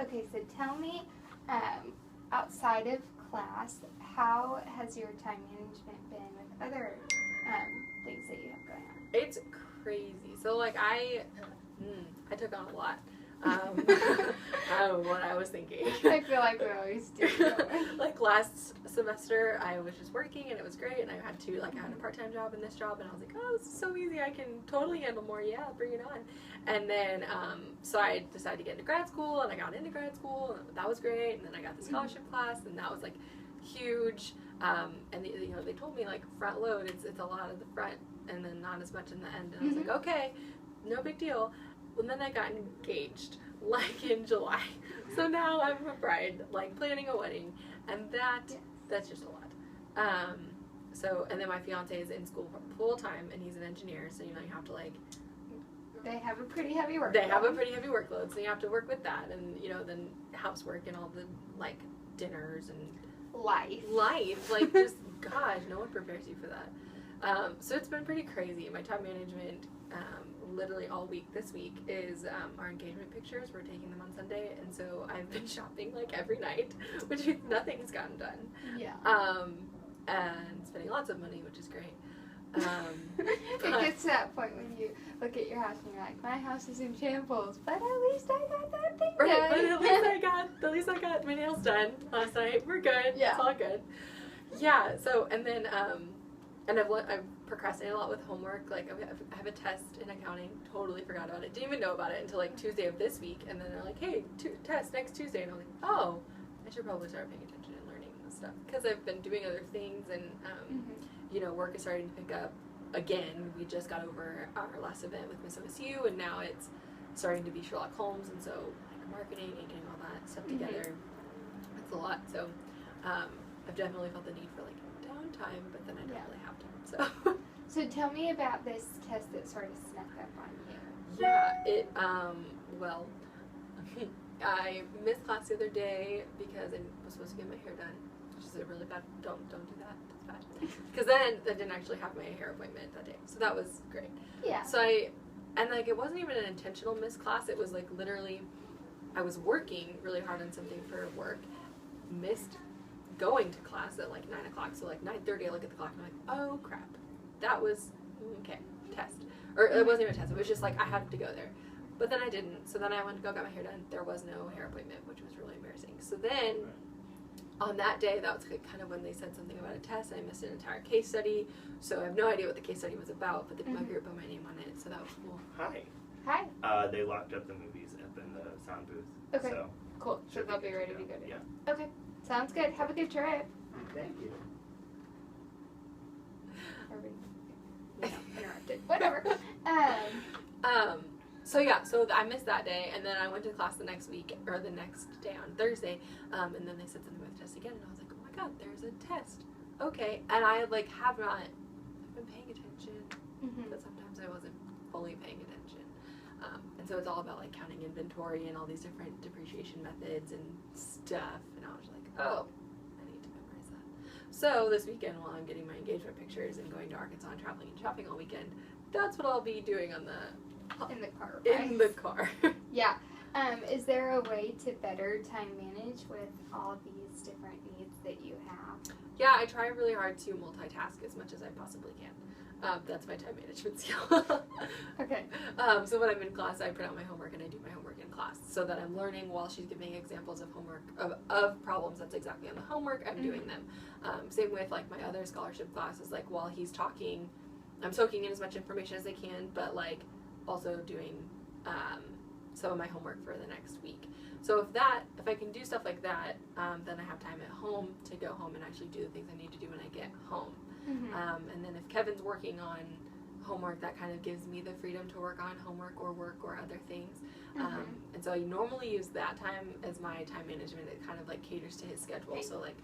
Okay, so tell me, outside of class, how has your time management been with other things that you have going on? It's crazy. So like I took on a lot. I don't know what I was thinking. I feel like we always do. Like last semester, I was just working and it was great, and I had a part-time job and this job, and I was like, oh, this is so easy. I can totally handle more. Yeah, bring it on. And then so I decided to get into grad school, and I got into grad school, and that was great. And then I got the scholarship class, and that was like huge. And they told me like front load. It's a lot at the front, and then not as much in the end. And I was like, okay, no big deal. Well, then I got engaged, like in July. So now I'm a bride, like planning a wedding, and that's just a lot. And then my fiance is in school full time, and he's an engineer, so you have to like. They have a pretty heavy workload. They have a pretty heavy workload, so you have to work with that, and then housework and all the like dinners and life, like just gosh, no one prepares you for that. So it's been pretty crazy. My time management. Literally all week this week is our engagement pictures. We're taking them on Sunday, and so I've been shopping like every night, which means nothing's gotten done. Yeah. And spending lots of money, which is great. It gets to that point when you look at your house and you're like, my house is in shambles, but at least I got that thing done. Right, but at least I got my nails done last night. We're good. Yeah. It's all good. Yeah. So and then and I've procrastinated a lot with homework. Like I have a test in accounting. Totally forgot about it. Didn't even know about it until like Tuesday of this week. And then they're like, "Hey, test next Tuesday." And I'm like, "Oh, I should probably start paying attention and learning this stuff because I've been doing other things and work is starting to pick up again. We just got over our last event with Miss MSU, and now it's starting to be Sherlock Holmes, and so like marketing and getting all that stuff together. It's a lot. So I've definitely felt the need for like downtime, but then I don't really have time. So tell me about this test that sort of snuck up on you. Yeah, it well, I missed class the other day because I was supposed to get my hair done, which is a really bad. Don't do that. That's bad. Because then I didn't actually have my hair appointment that day, so that was great. Yeah. So it wasn't even an intentional missed class. It was like literally, I was working really hard on something for work, missed going to class at like 9 o'clock. So like 9:30, I look at the clock and I'm like, oh crap, that was test. Or it wasn't even a test. It was just like I had to go there. But then I didn't. So then I went to go get my hair done. There was no hair appointment, which was really embarrassing. So then on that day, that was kind of when they said something about a test. I missed an entire case study. So I have no idea what the case study was about, but my group put my name on it. So that was cool. Hi. They locked up the movies up in the sound booth. Okay. So cool. So they'll be ready to go to. Yeah. Okay. Sounds good. Have a good trip. Thank you. Interrupted. Whatever. So I missed that day, and then I went to class the next week, or the next day on Thursday, and then they said something about the test again, and I was like, oh my god, there's a test. Okay. And I like have been paying attention, but sometimes I wasn't fully paying attention. And so it's all about like counting inventory and all these different depreciation methods and stuff, and I was like, oh, I need to memorize that. So this weekend, while I'm getting my engagement pictures and going to Arkansas and traveling and shopping all weekend, that's what I'll be doing in the car. In the car. Yeah. Is there a way to better time manage with all these different needs that you have? Yeah, I try really hard to multitask as much as I possibly can. That's my time management skill. Okay. So when I'm in class, I print out my homework and I do my homework in class so that I'm learning while she's giving examples of homework, of problems that's exactly on the homework, I'm doing them. Same with like my other scholarship classes, like while he's talking, I'm soaking in as much information as I can, but like also doing some of my homework for the next week. So if I can do stuff like that, then I have time at home to go home and actually do the things I need to do when I get home. And then if Kevin's working on homework, that kind of gives me the freedom to work on homework or work or other things. And so I normally use that time as my time management. It kind of like caters to his schedule. So like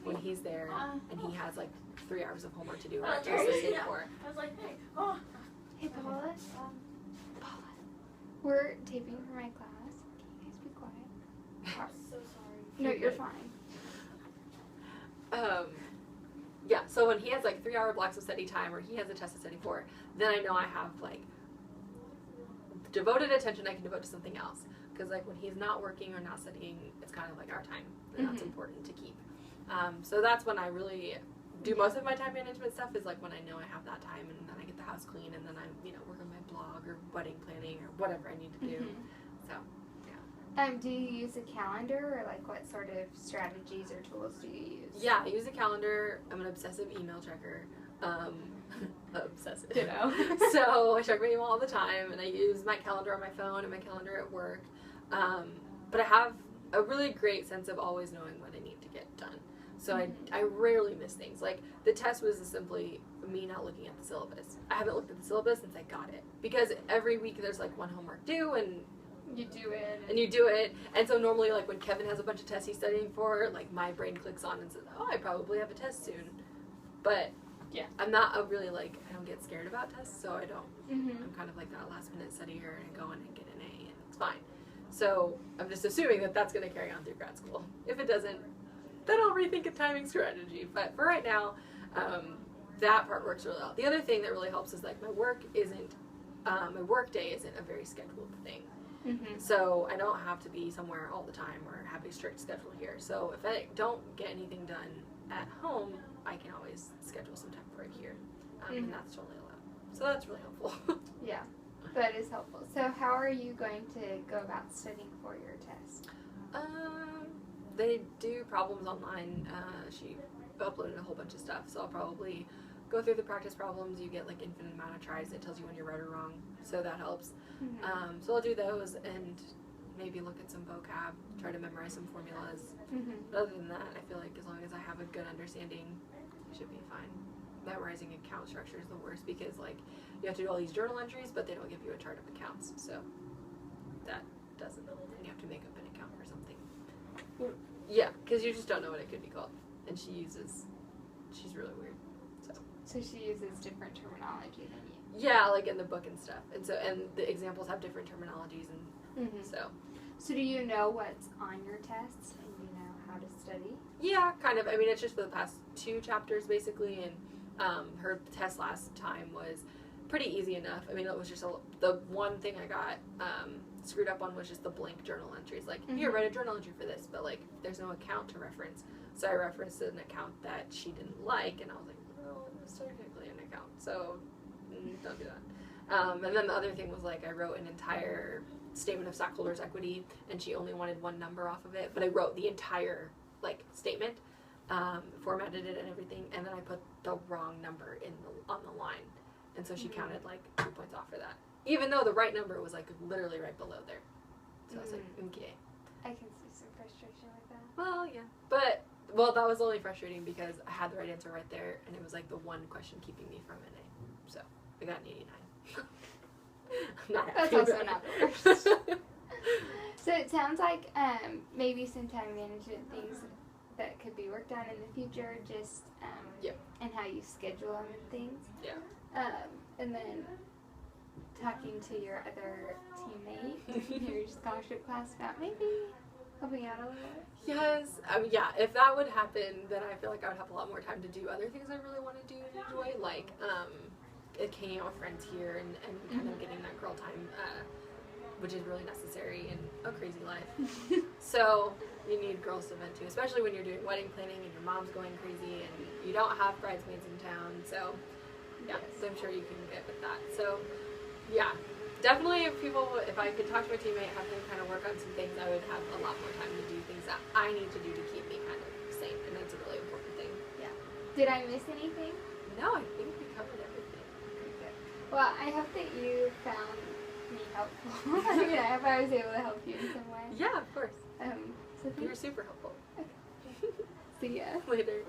when he's there and he has like 3 hours of homework to do, or just sitting for. I was like, hey, Hey, Paula. We're taping for my class. Can you guys be quiet? I'm so sorry. No, you're fine. Yeah, so when he has like 3-hour blocks of study time, or he has a test to study for, then I know I have like devoted attention I can devote to something else. because like when he's not working or not studying, it's kind of like our time, and that's important to keep. So that's when I really do most of my time management stuff, is like when I know I have that time, and then I get the house clean, and then I work on my blog or wedding planning or whatever I need to do. So do you use a calendar, or like what sort of strategies or tools do you use? yeah, I use a calendar. I'm an obsessive email checker. Obsessive. Ditto. So I check my email all the time, and I use my calendar on my phone and my calendar at work. But I have a really great sense of always knowing what I need to get done. So I rarely miss things. Like the test was simply me not looking at the syllabus. I haven't looked at the syllabus since I got it, because every week there's like one homework due, and you do it. And you do it. And so normally, like when Kevin has a bunch of tests he's studying for, like my brain clicks on and says, oh, I probably have a test soon. But yeah, I'm not a really like, I don't get scared about tests, so I don't. I'm kind of like that last minute studier, and go in and get an A, and it's fine. So I'm just assuming that that's going to carry on through grad school. If it doesn't, then I'll rethink a timing strategy. But for right now, that part works really well. The other thing that really helps is like my work day isn't a very scheduled thing. So I don't have to be somewhere all the time or have a strict schedule here. So if I don't get anything done at home, I can always schedule some time for it here, and that's totally allowed. So that's really helpful. Yeah, that is helpful. So how are you going to go about studying for your test? They do problems online. She uploaded a whole bunch of stuff, so I'll probably go through the practice problems. You get like infinite amount of tries. It tells you when you're right or wrong, so that helps. So I'll do those and maybe look at some vocab, try to memorize some formulas. But other than that, I feel like as long as I have a good understanding, I should be fine. Memorizing account structure is the worst, because like you have to do all these journal entries, but they don't give you a chart of accounts, so that doesn't help. And you have to make up an account for something. Yeah, because you just don't know what it could be called, and she's really weird. So she uses different terminology than you. Yeah, like in the book and stuff, and the examples have different terminologies, and So do you know what's on your tests, and you know how to study? Yeah, kind of. I mean, it's just for the past 2 chapters basically, and her test last time was pretty easy enough. I mean, it was just the one thing I got screwed up on was just the blank journal entries. Like, here, write a journal entry for this, but like, there's no account to reference. So I referenced an account that she didn't like, and I was like, well, it's technically an account, so don't do that. And then the other thing was like, I wrote an entire statement of stockholders' equity, and she only wanted one number off of it, but I wrote the entire like statement, formatted it and everything, and then I put the wrong number on the line, and so she counted like 2 points off for that, even though the right number was like literally right below there. So I was like, okay. I can see some frustration with that. Well, yeah, but that was only frustrating because I had the right answer right there, and it was like the one question keeping me from an A. So I got an 89. I'm not happy. That's also about not it. the worst. So it sounds like maybe some time management things that could be worked on in the future, just and how you schedule them and things. Yeah. And then talking to your other teammate in your scholarship class about maybe helping out a little bit. Yes. Yeah, if that would happen, then I feel like I would have a lot more time to do other things I really want to do and enjoy, like hanging out with friends here and kind of getting that girl time, which is really necessary in a crazy life. So you need girls to vent to, especially when you're doing wedding planning and your mom's going crazy and you don't have bridesmaids in town. So so I'm sure you can get with that. So yeah, definitely if I could talk to my teammate, have him kind of work on some things, I would have a lot more time to do things that I need to do to keep me kind of sane, and that's a really important thing. Yeah. Did I miss anything? No, I think we covered everything. Okay, good. Well, I hope that you found me helpful. I mean, I hope I was able to help you in some way. Yeah, of course. So You were super helpful. See ya. Later.